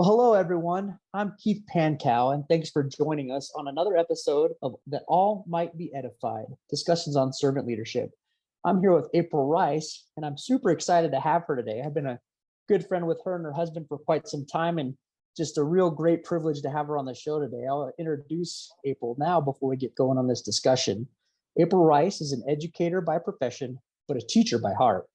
Well, hello, everyone. I'm Keith Pankow, and thanks for joining us on another episode of That All Might Be Edified, discussions on servant leadership. I'm here with April Rice, and I'm super excited to have her today. I've been a good friend with her and her husband for quite some time, and just a real great privilege to have her on the show today. I'll introduce April now before we get going on this discussion. April Rice is an educator by profession, but a teacher by heart.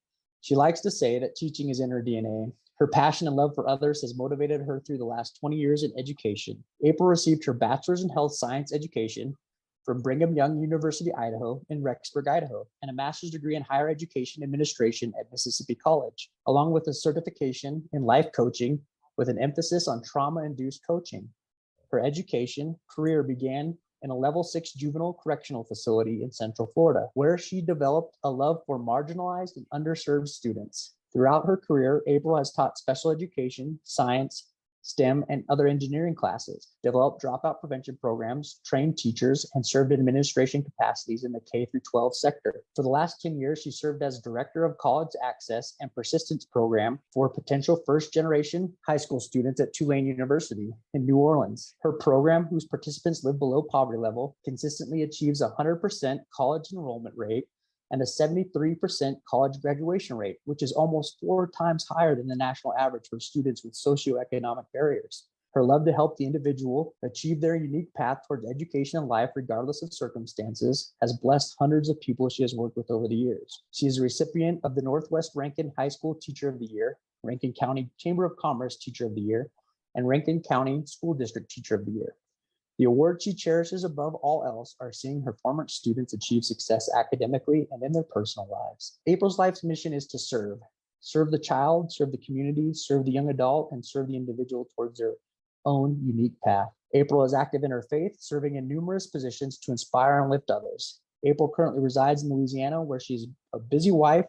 She likes to say that teaching is in her DNA. Her passion and love for others has motivated her through the last 20 years in education. April received her bachelor's in health science education from Brigham Young University, Idaho, in Rexburg, Idaho, and a master's degree in higher education administration at Mississippi College, along with a certification in life coaching with an emphasis on trauma-induced coaching. Her education career began in a level 6 juvenile correctional facility in Central Florida, where she developed a love for marginalized and underserved students. Throughout her career, April has taught special education, science, STEM, and other engineering classes, developed dropout prevention programs, trained teachers, and served in administration capacities in the K-12 sector. For the last 10 years, she served as Director of College Access and Persistence Program for potential first-generation high school students at Tulane University in New Orleans. Her program, whose participants live below poverty level, consistently achieves a 100% college enrollment rate and a 73% college graduation rate, which is almost 4 times higher than the national average for students with socio-economic barriers. Her love to help the individual achieve their unique path towards education and life, regardless of circumstances, has blessed hundreds of people she has worked with over the years. She is a recipient of the Northwest Rankin High School Teacher of the Year, Rankin County Chamber of Commerce Teacher of the Year, and Rankin County School District Teacher of the Year. The award she cherishes above all else are seeing her former students achieve success academically and in their personal lives. April's life's mission is to serve. Serve the child, serve the community, serve the young adult, and serve the individual towards their own unique path. April is active in her faith, serving in numerous positions to inspire and lift others. April currently resides in Louisiana, where she's a busy wife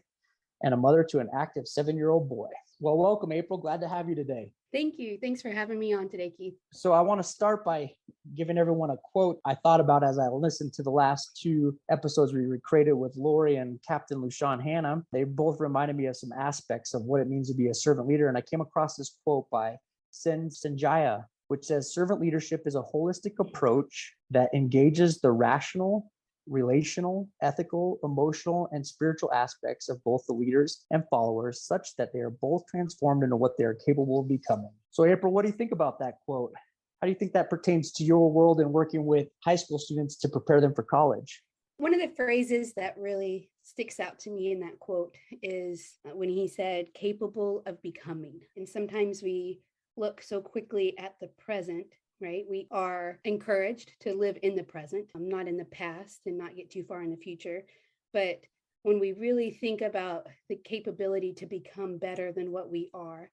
and a mother to an active 7-year-old boy. Well, welcome, April. Glad to have you today. Thank you. Thanks for having me on today, Keith. So I want to start by giving everyone a quote I thought about as I listened to the last 2 episodes we recreated with Lori and Captain Lushan Hanna. They both reminded me of some aspects of what it means to be a servant leader. And I came across this quote by Sanjaya, which says, servant leadership is a holistic approach that engages the rational, relational, ethical, emotional, and spiritual aspects of both the leaders and followers, such that they are both transformed into what they are capable of becoming. So, April, what do you think about that quote? How do you think that pertains to your world and working with high school students to prepare them for college? One of the phrases that really sticks out to me in that quote is when he said, capable of becoming. And sometimes we look so quickly at the present, right? We are encouraged to live in the present, not in the past, and not get too far in the future. But when we really think about the capability to become better than what we are,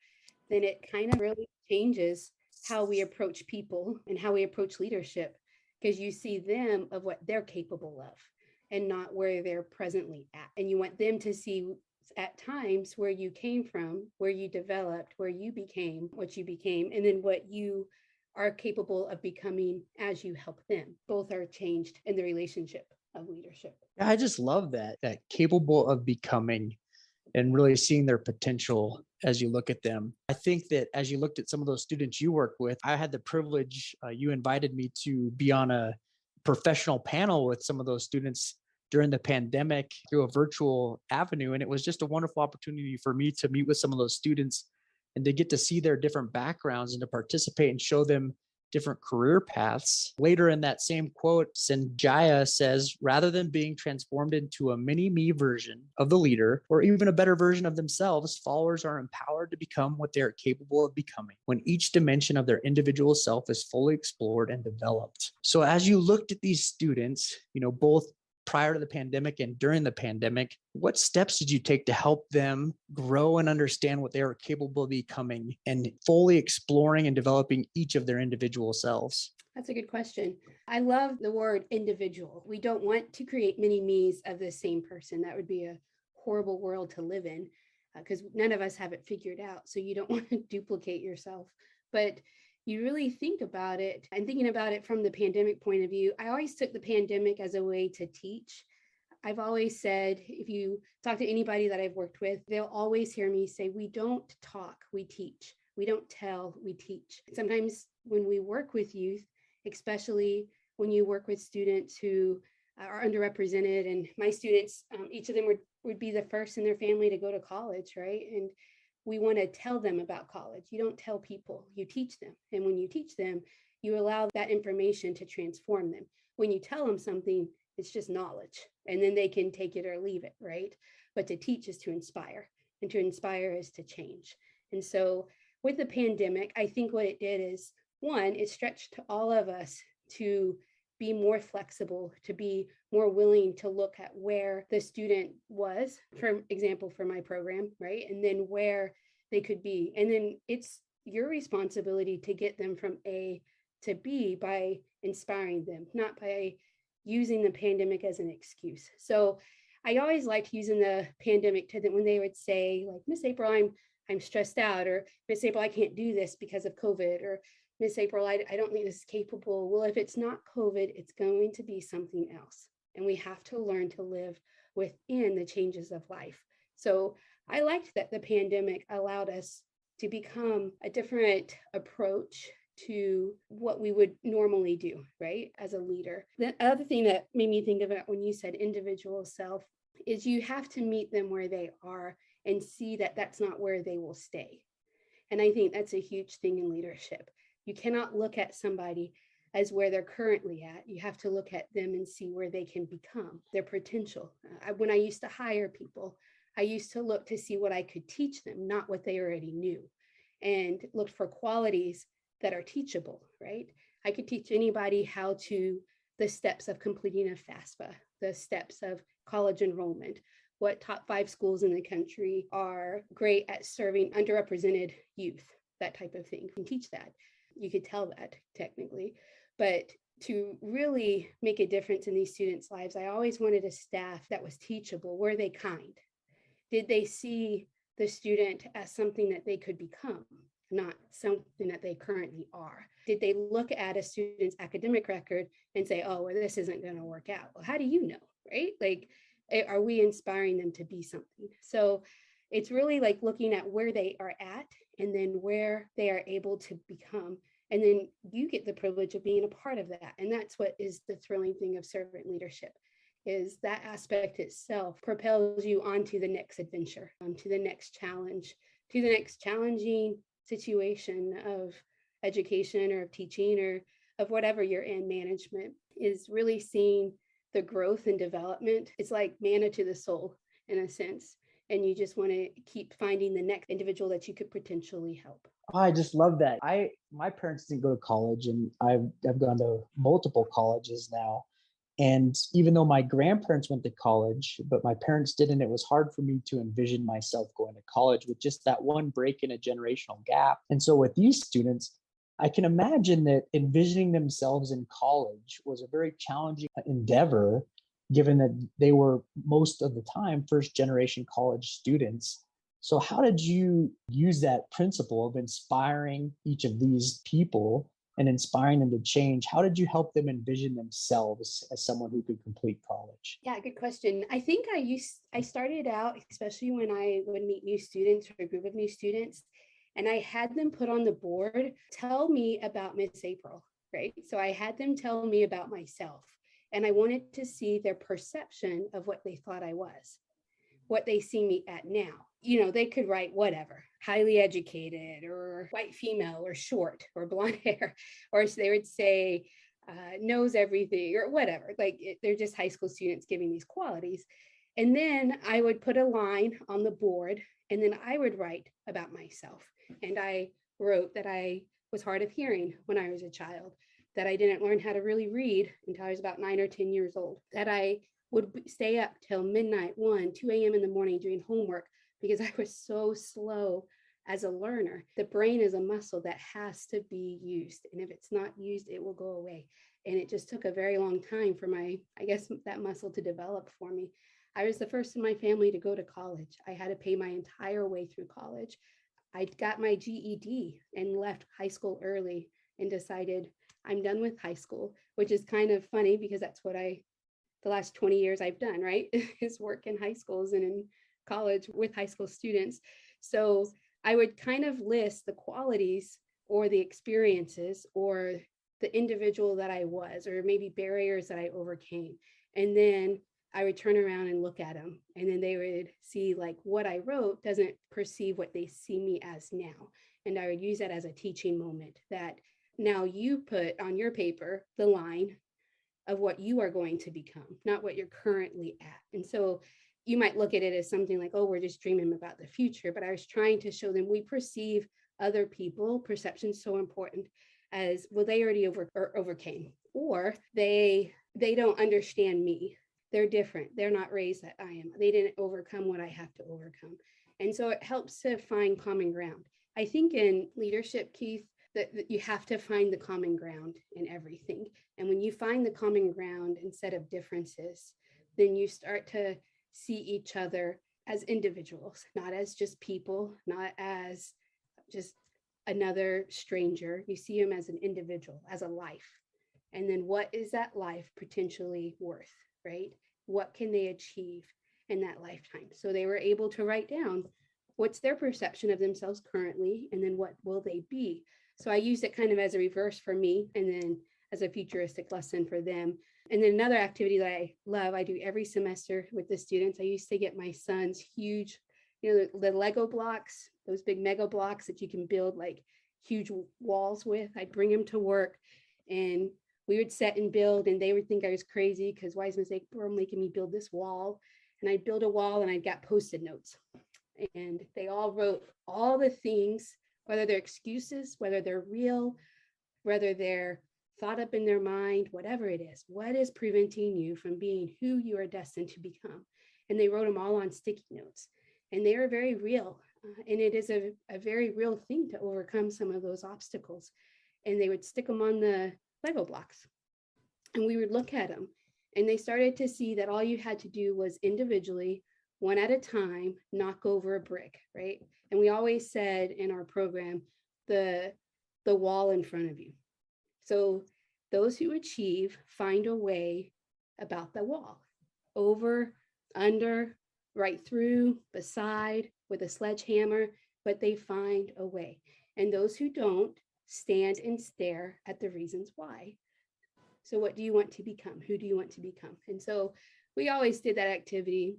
then it kind of really changes how we approach people and how we approach leadership, because you see them of what they're capable of and not where they're presently at. And you want them to see at times where you came from, where you developed, where you became what you became, and then what you are capable of becoming as you help them. Both are changed in the relationship of leadership. I just love that capable of becoming and really seeing their potential as you look at them. I think that as you looked at some of those students you work with, I had the privilege, you invited me to be on a professional panel with some of those students during the pandemic through a virtual avenue. And it was just a wonderful opportunity for me to meet with some of those students and to get to see their different backgrounds and to participate and show them different career paths. Later in that same quote, Sanjaya says, rather than being transformed into a mini-me version of the leader or even a better version of themselves, followers are empowered to become what they are capable of becoming when each dimension of their individual self is fully explored and developed. So as you looked at these students, both prior to the pandemic and during the pandemic, what steps did you take to help them grow and understand what they are capable of becoming and fully exploring and developing each of their individual selves? That's a good question. I love the word individual. We don't want to create many me's of the same person. That would be a horrible world to live in because none of us have it figured out. So you don't want to duplicate yourself. But you really think about it and thinking about it from the pandemic point of view. I always took the pandemic as a way to teach. I've always said, if you talk to anybody that I've worked with, they'll always hear me say, we don't talk, we teach. We don't tell, we teach. Sometimes when we work with youth, especially when you work with students who are underrepresented, and my students, each of them would be the first in their family to go to college, right? And we want to tell them about college. You don't tell people, you teach them. And when you teach them, you allow that information to transform them. When you tell them something, it's just knowledge, and then they can take it or leave it, right? But to teach is to inspire, and to inspire is to change. And so with the pandemic, I think what it did is, one, it stretched all of us to be more flexible, to be more willing to look at where the student was, for example, for my program, right? And then where they could be. And then it's your responsibility to get them from A to B by inspiring them, not by using the pandemic as an excuse. So I always liked using the pandemic to them when they would say, like, Miss April, I'm stressed out, or Miss April, I can't do this because of COVID, or Miss April, I don't think this is capable. Well, if it's not COVID, it's going to be something else. And we have to learn to live within the changes of life. So I liked that the pandemic allowed us to become a different approach to what we would normally do, right, as a leader. The other thing that made me think about when you said individual self is you have to meet them where they are and see that that's not where they will stay. And I think that's a huge thing in leadership. You cannot look at somebody as where they're currently at. You have to look at them and see where they can become, their potential. When I used to hire people, I used to look to see what I could teach them, not what they already knew, and looked for qualities that are teachable, right? I could teach anybody the steps of completing a FAFSA, the steps of college enrollment, what top 5 schools in the country are great at serving underrepresented youth, that type of thing. You can teach that. You could tell that technically, but to really make a difference in these students' lives, I always wanted a staff that was teachable. Were they kind? Did they see the student as something that they could become, not something that they currently are? Did they look at a student's academic record and say, oh, well, this isn't going to work out? Well, how do you know, right? Like, are we inspiring them to be something? So it's really like looking at where they are at and then where they are able to become. And then you get the privilege of being a part of that. And that's what is the thrilling thing of servant leadership, is that aspect itself propels you onto the next adventure, to the next challenge, to the next challenging situation of education or of teaching or of whatever you're in. Management is really seeing the growth and development. It's like manna to the soul in a sense. And you just want to keep finding the next individual that you could potentially help. Oh, I just love that. My parents didn't go to college, and I've gone to multiple colleges now. And even though my grandparents went to college, but my parents didn't, it was hard for me to envision myself going to college with just that one break in a generational gap. And so with these students, I can imagine that envisioning themselves in college was a very challenging endeavor, given that they were most of the time first generation college students. So how did you use that principle of inspiring each of these people and inspiring them to change? How did you help them envision themselves as someone who could complete college? Yeah, good question. I think I started out, especially when I would meet new students or a group of new students, and I had them put on the board, tell me about Miss April, right? So I had them tell me about myself, and I wanted to see their perception of what they thought I was, what they see me at now. You know, they could write whatever, highly educated or white female or short or blonde hair, or they would say knows everything or whatever. They're just high school students giving these qualities. And then I would put a line on the board, and then I would write about myself. And I wrote that I was hard of hearing when I was a child, that I didn't learn how to really read until I was about 9 or 10 years old, that I would stay up till midnight, 1, 2 a.m. in the morning doing homework because I was so slow as a learner. The brain is a muscle that has to be used. And if it's not used, it will go away. And it just took a very long time for that muscle to develop for me. I was the first in my family to go to college. I had to pay my entire way through college. I got my GED and left high school early and decided I'm done with high school, which is kind of funny because that's what the last 20 years I've done, right? Is work in high schools and in college with high school students. So I would kind of list the qualities or the experiences or the individual that I was, or maybe barriers that I overcame. And then I would turn around and look at them. And then they would see like what I wrote doesn't perceive what they see me as now. And I would use that as a teaching moment, that now you put on your paper the line of what you are going to become, not what you're currently at. And so you might look at it as something like, oh, we're just dreaming about the future. But I was trying to show them we perceive other people, perception is so important, as well, they already overcame, or they don't understand me. They're different. They're not raised that I am. They didn't overcome what I have to overcome. And so it helps to find common ground. I think in leadership, Keith, that you have to find the common ground in everything. And when you find the common ground instead of differences, then you start to see each other as individuals, not as just people, not as just another stranger. You see them as an individual, as a life. And then what is that life potentially worth, right? What can they achieve in that lifetime? So they were able to write down what's their perception of themselves currently, and then what will they be? So I use it kind of as a reverse for me, and then as a futuristic lesson for them. And then another activity that I love, I do every semester with the students. I used to get my son's huge, the Lego blocks, those big mega blocks that you can build like huge walls with. I'd bring him to work and we would set and build, and they would think I was crazy because why is Miss April making me build this wall? And I'd build a wall and I'd got Post-it notes. And they all wrote all the things, whether they're excuses, whether they're real, whether they're thought up in their mind, whatever it is, what is preventing you from being who you are destined to become? And they wrote them all on sticky notes. And they are very real. And it is a very real thing to overcome some of those obstacles. And they would stick them on the Lego blocks. And we would look at them. And they started to see that all you had to do was individually, one at a time, knock over a brick, right? And we always said in our program, the wall in front of you. So those who achieve find a way about the wall, over, under, right through, beside, with a sledgehammer, but they find a way. And those who don't stand and stare at the reasons why. So what do you want to become? Who do you want to become? And so we always did that activity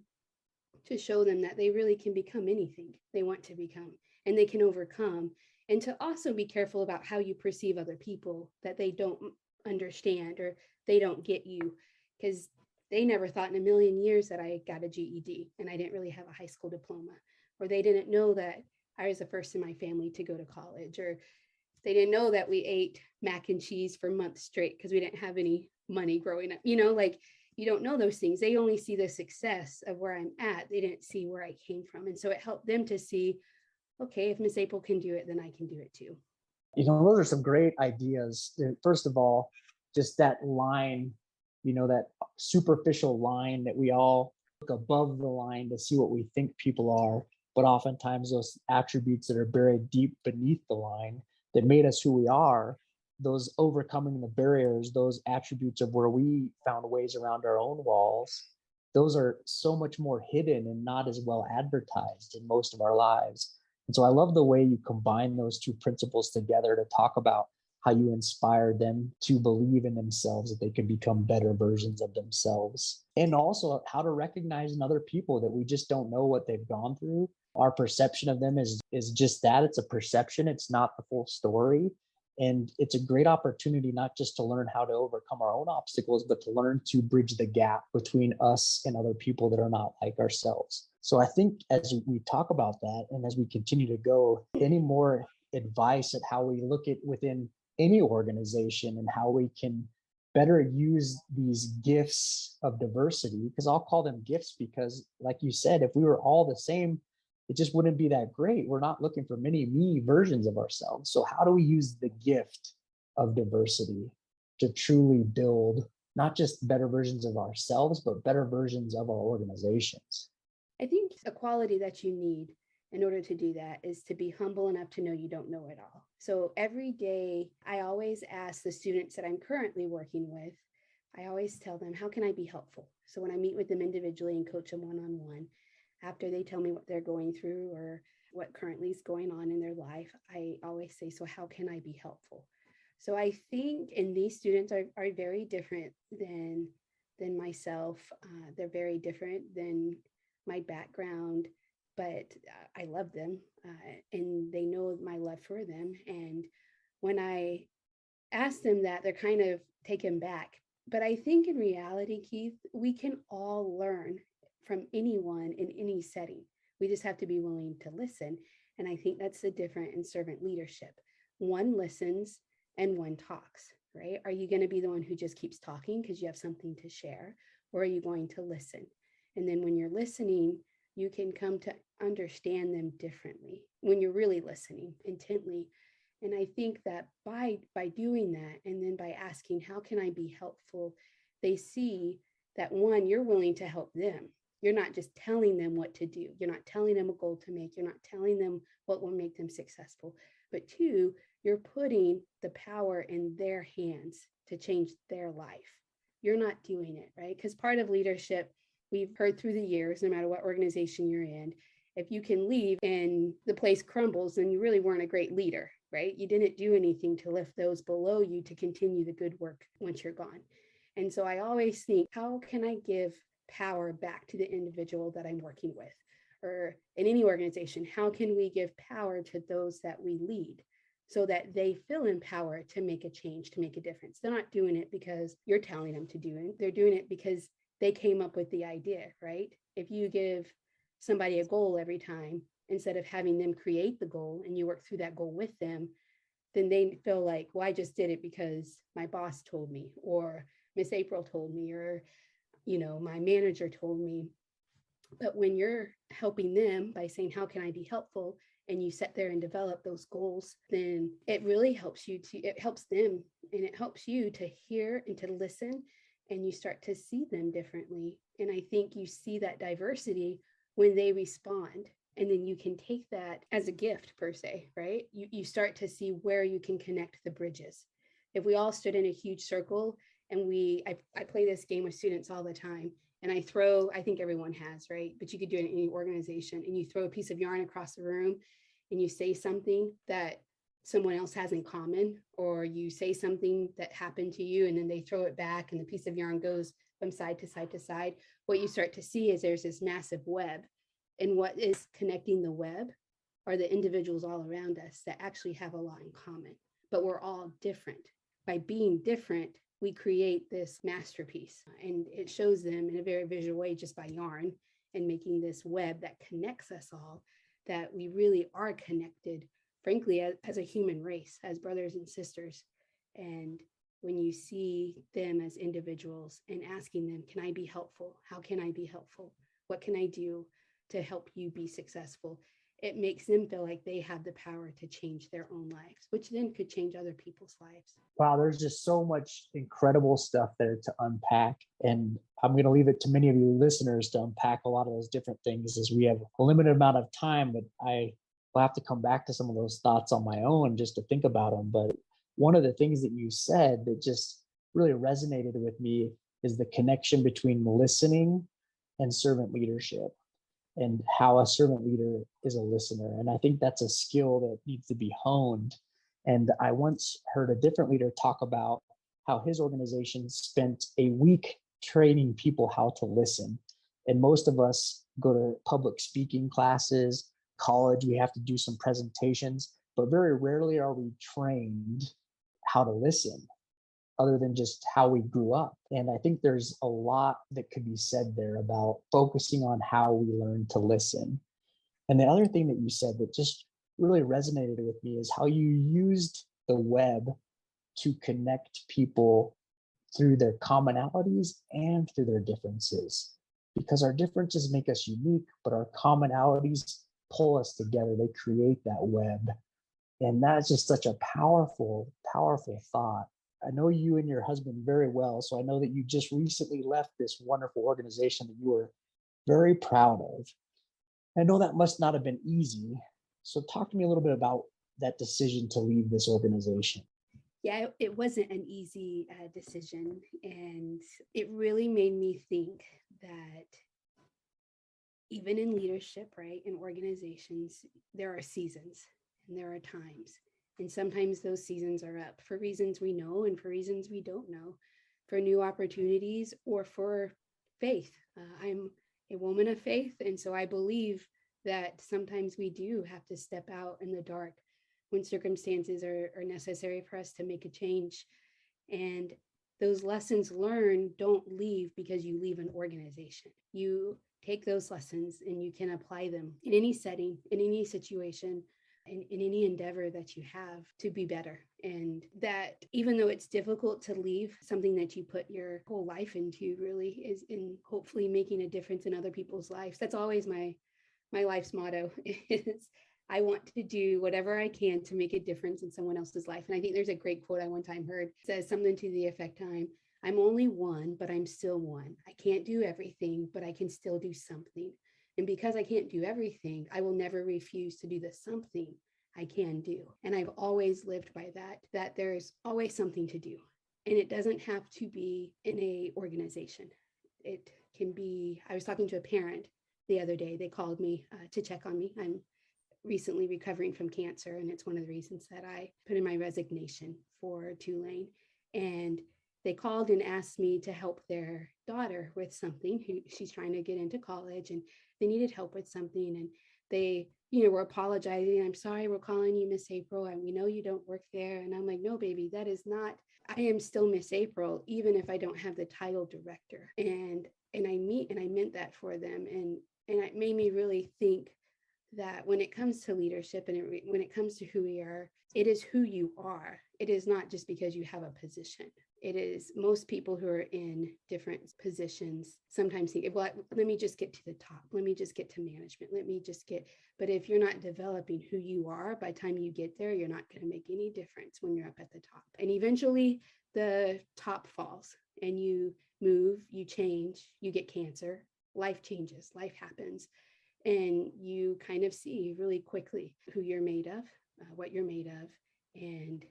to show them that they really can become anything they want to become, and they can overcome. And to also be careful about how you perceive other people, that they don't understand or they don't get you, because they never thought in a million years that I got a GED and I didn't really have a high school diploma, or they didn't know that I was the first in my family to go to college, or they didn't know that we ate mac and cheese for months straight because we didn't have any money growing up. Like, you don't know those things. They only see the success of where I'm at. They didn't see where I came from. And so it helped them to see, okay, if Miss April can do it, then I can do it too. Those are some great ideas. First of all, just that line, that superficial line that we all look above the line to see what we think people are, but oftentimes those attributes that are buried deep beneath the line that made us who we are, those overcoming the barriers, those attributes of where we found ways around our own walls, those are so much more hidden and not as well advertised in most of our lives. And so I love the way you combine those two principles together to talk about how you inspire them to believe in themselves, that they can become better versions of themselves. And also how to recognize in other people that we just don't know what they've gone through. Our perception of them is just that. It's a perception. It's not the full story. And it's a great opportunity not just to learn how to overcome our own obstacles, but to learn to bridge the gap between us and other people that are not like ourselves. So I think as we talk about that, and as we continue to go, any more advice at how we look at within any organization and how we can better use these gifts of diversity, because I'll call them gifts because, like you said, if we were all the same, it just wouldn't be that great. We're not looking for many me versions of ourselves. So how do we use the gift of diversity to truly build not just better versions of ourselves, but better versions of our organizations? I think a quality that you need in order to do that is to be humble enough to know you don't know it all. So every day, I always ask the students that I'm currently working with, I always tell them, how can I be helpful? So when I meet with them individually and coach them one-on-one, after they tell me what they're going through, or what currently is going on in their life, I always say, so how can I be helpful? So I think, and these students are very different than myself. They're very different than my background, but I love them, and they know my love for them. And when I ask them that, they're kind of taken back. But I think in reality, Keith, we can all learn from anyone in any setting. We just have to be willing to listen. And I think that's the difference in servant leadership. One listens and one talks, right? Are you going to be the one who just keeps talking because you have something to share? Or are you going to listen? And then when you're listening, you can come to understand them differently when you're really listening intently. And I think that by doing that, and then by asking, how can I be helpful? They see that, one, you're willing to help them. You're not just telling them what to do. You're not telling them a goal to make. You're not telling them what will make them successful. But two, you're putting the power in their hands to change their life. You're not doing it, right? Because part of leadership, we've heard through the years, no matter what organization you're in, if you can leave and the place crumbles, then you really weren't a great leader, right? You didn't do anything to lift those below you to continue the good work once you're gone. And so I always think, how can I give power back to the individual that I'm working with? Or in any organization, how can we give power to those that we lead so that they feel empowered to make a change, to make a difference? They're not doing it because you're telling them to do it. They're doing it because they came up with the idea, right? If you give somebody a goal every time, instead of having them create the goal and you work through that goal with them, then they feel like, well, I just did it because my boss told me, or Miss April told me, or, my manager told me. But when you're helping them by saying, how can I be helpful? And you sit there and develop those goals, then it really helps you it helps them, and it helps you to hear and to listen, and you start to see them differently. And I think you see that diversity when they respond. And then you can take that as a gift per se, right? You start to see where you can connect the bridges. If we all stood in a huge circle and I play this game with students all the time, and I think everyone has, right? But you could do it in any organization, and you throw a piece of yarn across the room and you say something that someone else has in common, or you say something that happened to you and then they throw it back and the piece of yarn goes from side to side to side. What you start to see is there's this massive web, and what is connecting the web are the individuals all around us that actually have a lot in common, but we're all different. By being different, we create this masterpiece, and it shows them in a very visual way just by yarn and making this web that connects us all, that we really are connected, frankly, as a human race, as brothers and sisters. And when you see them as individuals and asking them, can I be helpful? How can I be helpful? What can I do to help you be successful? It makes them feel like they have the power to change their own lives, which then could change other people's lives. Wow, there's just so much incredible stuff there to unpack. And I'm going to leave it to many of you listeners to unpack a lot of those different things, as we have a limited amount of time, but I will have to come back to some of those thoughts on my own just to think about them. But one of the things that you said that just really resonated with me is the connection between listening and servant leadership, and how a servant leader is a listener. And I think that's a skill that needs to be honed. And I once heard a different leader talk about how his organization spent a week training people how to listen. And most of us go to public speaking classes, college, we have to do some presentations, but very rarely are we trained how to listen, other than just how we grew up. And I think there's a lot that could be said there about focusing on how we learn to listen. And the other thing that you said that just really resonated with me is how you used the web to connect people through their commonalities and through their differences. Because our differences make us unique, but our commonalities pull us together. They create that web. And that's just such a powerful, powerful thought. I know you and your husband very well, so I know that you just recently left this wonderful organization that you were very proud of. I know that must not have been easy. So talk to me a little bit about that decision to leave this organization. Yeah, it wasn't an easy decision. And it really made me think that even in leadership, right, in organizations, there are seasons and there are times. And sometimes those seasons are up for reasons we know and for reasons we don't know, for new opportunities or for faith. I'm a woman of faith. And so I believe that sometimes we do have to step out in the dark when circumstances are necessary for us to make a change. And those lessons learned don't leave because you leave an organization. You take those lessons and you can apply them in any setting, in any situation, in any endeavor that you have to be better. And that even though it's difficult to leave something that you put your whole life into, really is in hopefully making a difference in other people's lives. That's always my life's motto is I want to do whatever I can to make a difference in someone else's life. And I think there's a great quote I one time heard. It says something to the effect, I'm only one, but I'm still one. I can't do everything, but I can still do something. And because I can't do everything, I will never refuse to do the something I can do. And I've always lived by that there's always something to do. And it doesn't have to be in a organization. It can be, I was talking to a parent the other day. They called me to check on me. I'm recently recovering from cancer, and it's one of the reasons that I put in my resignation for Tulane. And they called and asked me to help their daughter with something. She's trying to get into college, and they needed help with something. And they, were apologizing. I'm sorry, we're calling you Miss April, and we know you don't work there. And I'm like, no, baby, that is not. I am still Miss April, even if I don't have the title director. And I meant that for them, and it made me really think that when it comes to leadership and when it comes to who we are, it is who you are. It is not just because you have a position. It is most people who are in different positions sometimes think, well, let me just get to the top. Let me just get to management. But if you're not developing who you are, by the time you get there, you're not going to make any difference when you're up at the top. And eventually the top falls and you move, you change, you get cancer, life changes, life happens. And you kind of see really quickly who you're made of, what you're made of, and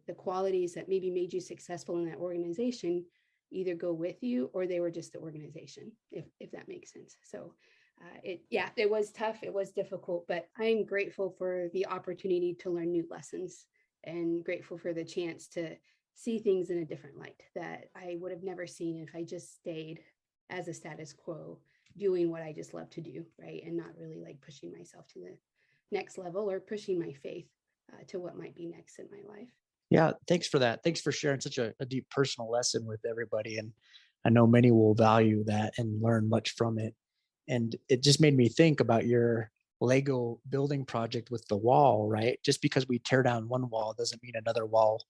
the qualities that maybe made you successful in that organization either go with you or they were just the organization, if that makes sense. So it was tough. It was difficult, but I'm grateful for the opportunity to learn new lessons and grateful for the chance to see things in a different light that I would have never seen if I just stayed as a status quo, doing what I just love to do, right? And not really like pushing myself to the next level or pushing my faith to what might be next in my life. Yeah, thanks for that. Thanks for sharing such a deep personal lesson with everybody. And I know many will value that and learn much from it. And it just made me think about your Lego building project with the wall, right? Just because we tear down one wall doesn't mean another wall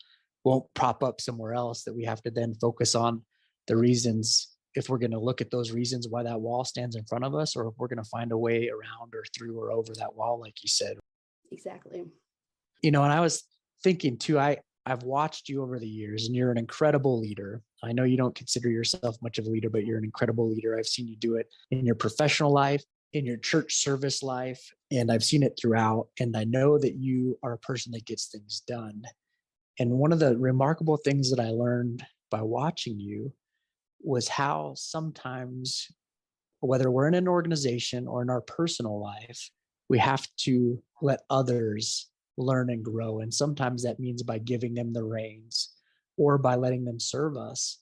won't prop up somewhere else, that we have to then focus on the reasons, if we're going to look at those reasons why that wall stands in front of us, or if we're going to find a way around or through or over that wall, like you said. Exactly. And I was thinking too, I've watched you over the years and you're an incredible leader. I know you don't consider yourself much of a leader, but you're an incredible leader. I've seen you do it in your professional life, in your church service life, and I've seen it throughout. And I know that you are a person that gets things done. And one of the remarkable things that I learned by watching you was how sometimes, whether we're in an organization or in our personal life, we have to let others learn and grow. And sometimes that means by giving them the reins or by letting them serve us.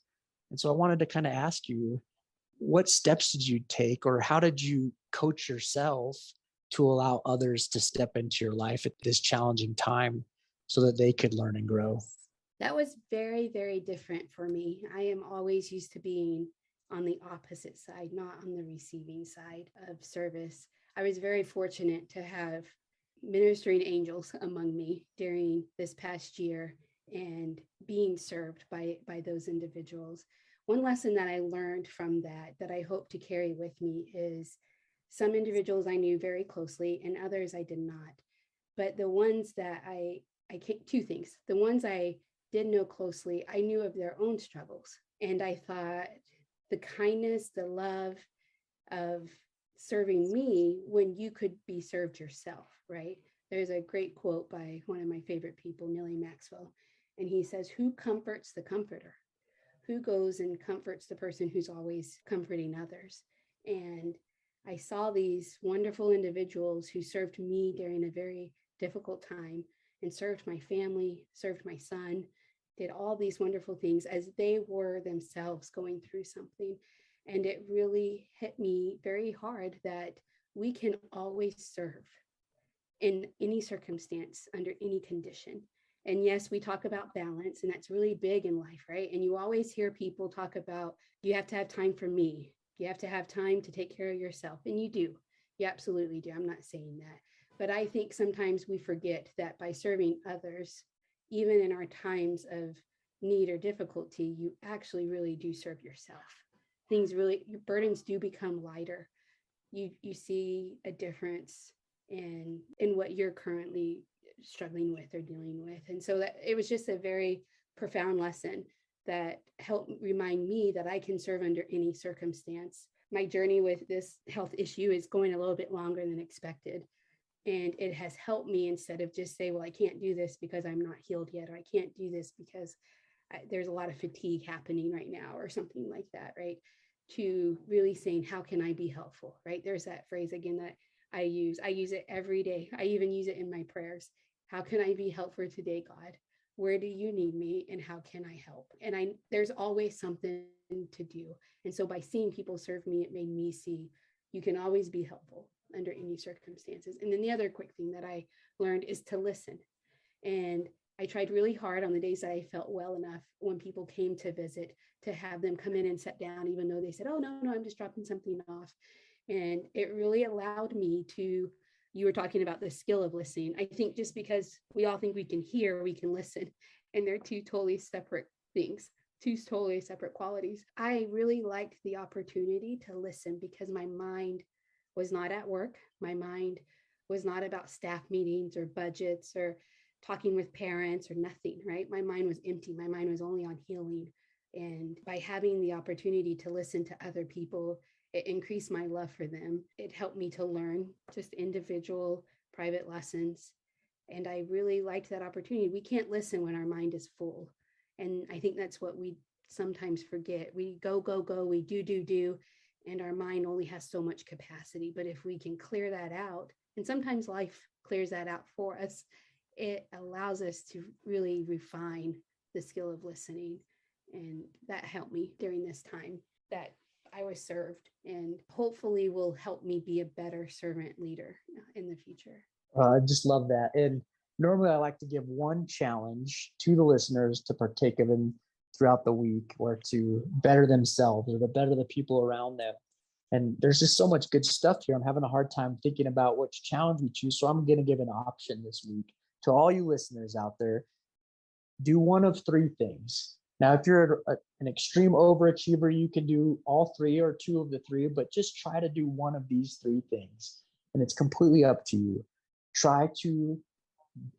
And so I wanted to kind of ask you, what steps did you take, or how did you coach yourself to allow others to step into your life at this challenging time so that they could learn and grow? That was very, very different for me. I am always used to being on the opposite side, not on the receiving side of service. I was very fortunate to have ministering angels among me during this past year and being served by those individuals. One lesson that I learned from that I hope to carry with me is some individuals I knew very closely and others I did not. But the ones that I can't, two things. The ones I did know closely, I knew of their own struggles. And I thought the kindness, the love of serving me when you could be served yourself, right? There's a great quote by one of my favorite people, Neely Maxwell, and he says, who comforts the comforter? Who goes and comforts the person who's always comforting others? And I saw these wonderful individuals who served me during a very difficult time and served my family, served my son, did all these wonderful things as they were themselves going through something. And it really hit me very hard that we can always serve in any circumstance, under any condition. And yes, we talk about balance, and that's really big in life, right? And you always hear people talk about, you have to have time for me. You have to have time to take care of yourself. And you do. You absolutely do. I'm not saying that. But I think sometimes we forget that by serving others, even in our times of need or difficulty, you actually really do serve yourself. Things really, your burdens do become lighter. You see a difference in what you're currently struggling with or dealing with. And so that it was just a very profound lesson that helped remind me that I can serve under any circumstance. My journey with this health issue is going a little bit longer than expected. And it has helped me, instead of just say, well, I can't do this because I'm not healed yet, or I can't do this because there's a lot of fatigue happening right now, or something like that, right? To really saying, how can I be helpful, right? There's that phrase again that I use it every day. I even use it in my prayers. How can I be helpful today, God? Where do you need me, and how can I help? And there's always something to do. And so by seeing people serve me, it made me see you can always be helpful under any circumstances. And then the other quick thing that I learned is to listen. And I tried really hard on the days that I felt well enough, when people came to visit, to have them come in and sit down, even though they said, oh, no, I'm just dropping something off. And it really allowed me to, you were talking about the skill of listening. I think just because we all think we can hear, we can listen. And they're two totally separate things, two totally separate qualities. I really liked the opportunity to listen because my mind was not at work. My mind was not about staff meetings or budgets or talking with parents or nothing, right? My mind was empty. My mind was only on healing. And by having the opportunity to listen to other people, it increased my love for them. It helped me to learn just individual private lessons. And I really liked that opportunity. We can't listen when our mind is full. And I think that's what we sometimes forget. We go, we do, and our mind only has so much capacity. But if we can clear that out, and sometimes life clears that out for us, it allows us to really refine the skill of listening. And that helped me during this time that I was served, and hopefully will help me be a better servant leader in the future. I just love that. And normally I like to give one challenge to the listeners to partake of in throughout the week, or to better themselves or to better the people around them. And there's just so much good stuff here. I'm having a hard time thinking about which challenge we choose. So I'm going to give an option this week to all you listeners out there. Do one of three things. Now, if you're an extreme overachiever, you can do all three or two of the three, but just try to do one of these three things. And it's completely up to you. Try to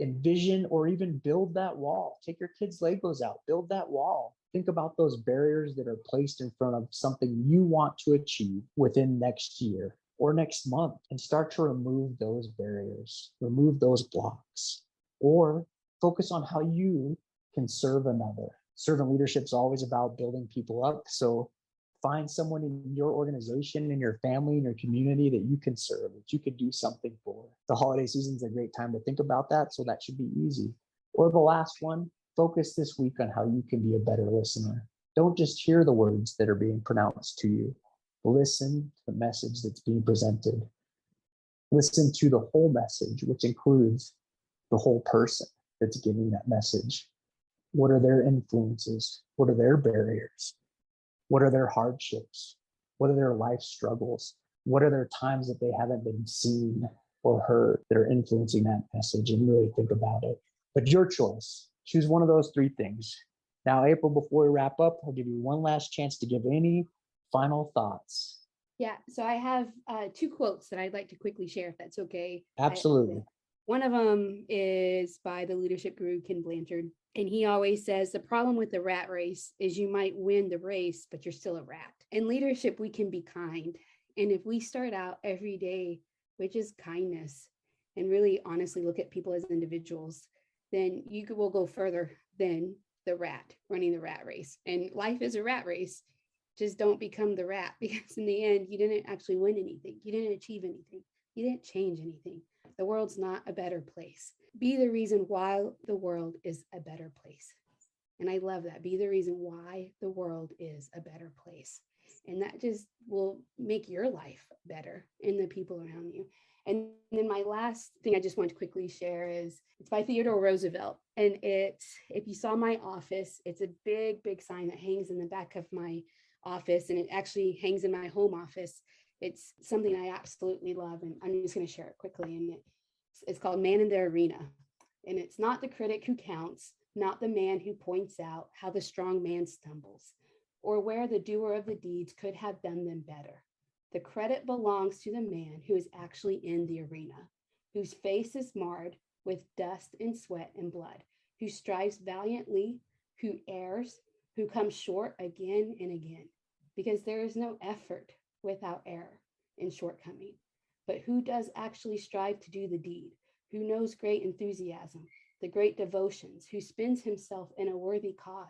envision or even build that wall. Take your kids' Legos out, build that wall. Think about those barriers that are placed in front of something you want to achieve within next year or next month, and start to remove those barriers, remove those blocks, or focus on how you can serve another. Servant leadership is always about building people up. So find someone in your organization, in your family, in your community that you can serve, that you could do something for. The holiday season is a great time to think about that. So that should be easy. Or the last one, focus this week on how you can be a better listener. Don't just hear the words that are being pronounced to you. Listen to the message that's being presented. Listen to the whole message, which includes the whole person that's giving that message. What are their influences? What are their barriers? What are their hardships? What are their life struggles? What are their times that they haven't been seen or heard that are influencing that message? And really think about it. But your choice. Choose one of those three things. Now, April, before we wrap up, I'll give you one last chance to give any final thoughts. Yeah, so I have two quotes that I'd like to quickly share, if that's okay. Absolutely. One of them is by the leadership guru, Ken Blanchard. And he always says, the problem with the rat race is you might win the race, but you're still a rat. In leadership, we can be kind. And if we start out every day with just kindness and really honestly look at people as individuals, then will go further than the rat running the rat race. And life is a rat race just don't become the rat, because in the end, you didn't actually win anything. You didn't achieve anything. You didn't change anything. The world's not a better place. Be the reason why the world is a better place. And I love that. Be the reason why the world is a better place. And that just will make your life better and the people around you. And then my last thing I just want to quickly share is it's by Theodore Roosevelt. And it's, if you saw my office, it's a big, big sign that hangs in the back of my office. And it actually hangs in my home office. It's something I absolutely love. And I'm just going to share it quickly. And it's called Man in the Arena. And it's not the critic who counts, not the man who points out how the strong man stumbles, or where the doer of the deeds could have done them better. The credit belongs to the man who is actually in the arena, whose face is marred with dust and sweat and blood, who strives valiantly, who errs, who comes short again and again, because there is no effort without error and shortcoming. But who does actually strive to do the deed, who knows great enthusiasm, the great devotions, who spends himself in a worthy cause,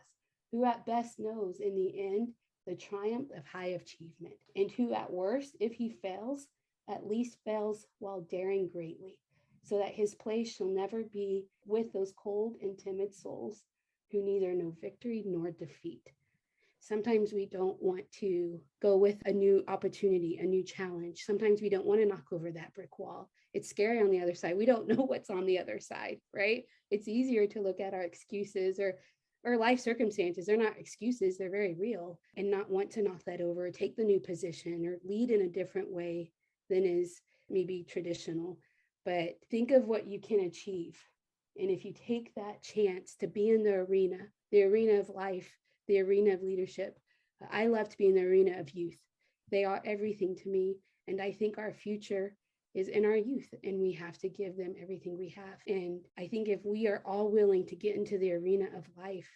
who at best knows in the end the triumph of high achievement, and who at worst, if he fails, at least fails while daring greatly, so that his place shall never be with those cold and timid souls who neither know victory nor defeat. Sometimes we don't want to go with a new opportunity, a new challenge. Sometimes we don't want to knock over that brick wall. It's scary on the other side. We don't know what's on the other side, right? It's easier to look at our excuses or life circumstances. They're not excuses, they're very real, and not want to knock that over, take the new position or lead in a different way than is maybe traditional. But think of what you can achieve. And if you take that chance to be in the arena of life, the arena of leadership, I love to be in the arena of youth. They are everything to me. And I think our future is in our youth, and we have to give them everything we have. And I think if we are all willing to get into the arena of life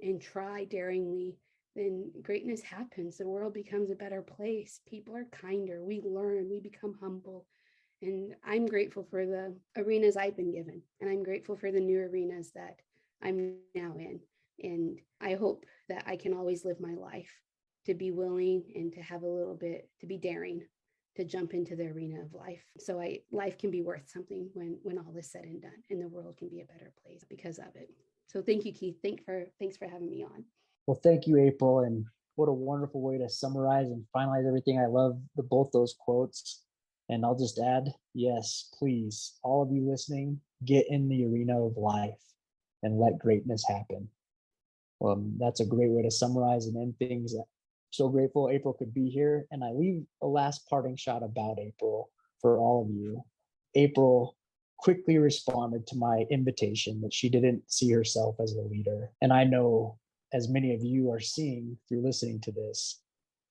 and try daringly, then greatness happens. The world becomes a better place. People are kinder. We learn, we become humble. And I'm grateful for the arenas I've been given. And I'm grateful for the new arenas that I'm now in. And I hope that I can always live my life to be willing and to have a little bit, to be daring, to jump into the arena of life. So life can be worth something when all is said and done, and the world can be a better place because of it. So thank you, Keith. Thanks for having me on. Well, thank you, April. And what a wonderful way to summarize and finalize everything. I love both those quotes. And I'll just add, yes, please, all of you listening, get in the arena of life and let greatness happen. That's a great way to summarize and end things. So grateful April could be here. And I leave a last parting shot about April for all of you. April quickly responded to my invitation that she didn't see herself as a leader. And I know, as many of you are seeing through listening to this,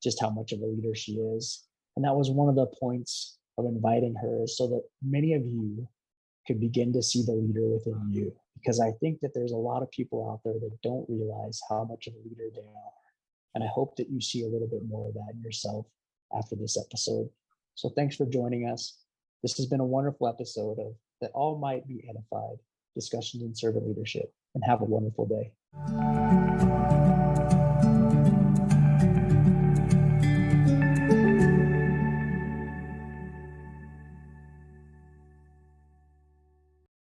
just how much of a leader she is. And that was one of the points of inviting her, so that many of you could begin to see the leader within you. Because I think that there's a lot of people out there that don't realize how much of a leader they are. And I hope that you see a little bit more of that in yourself after this episode. So thanks for joining us. This has been a wonderful episode of That All Might Be Edified, Discussions in Servant Leadership, and have a wonderful day.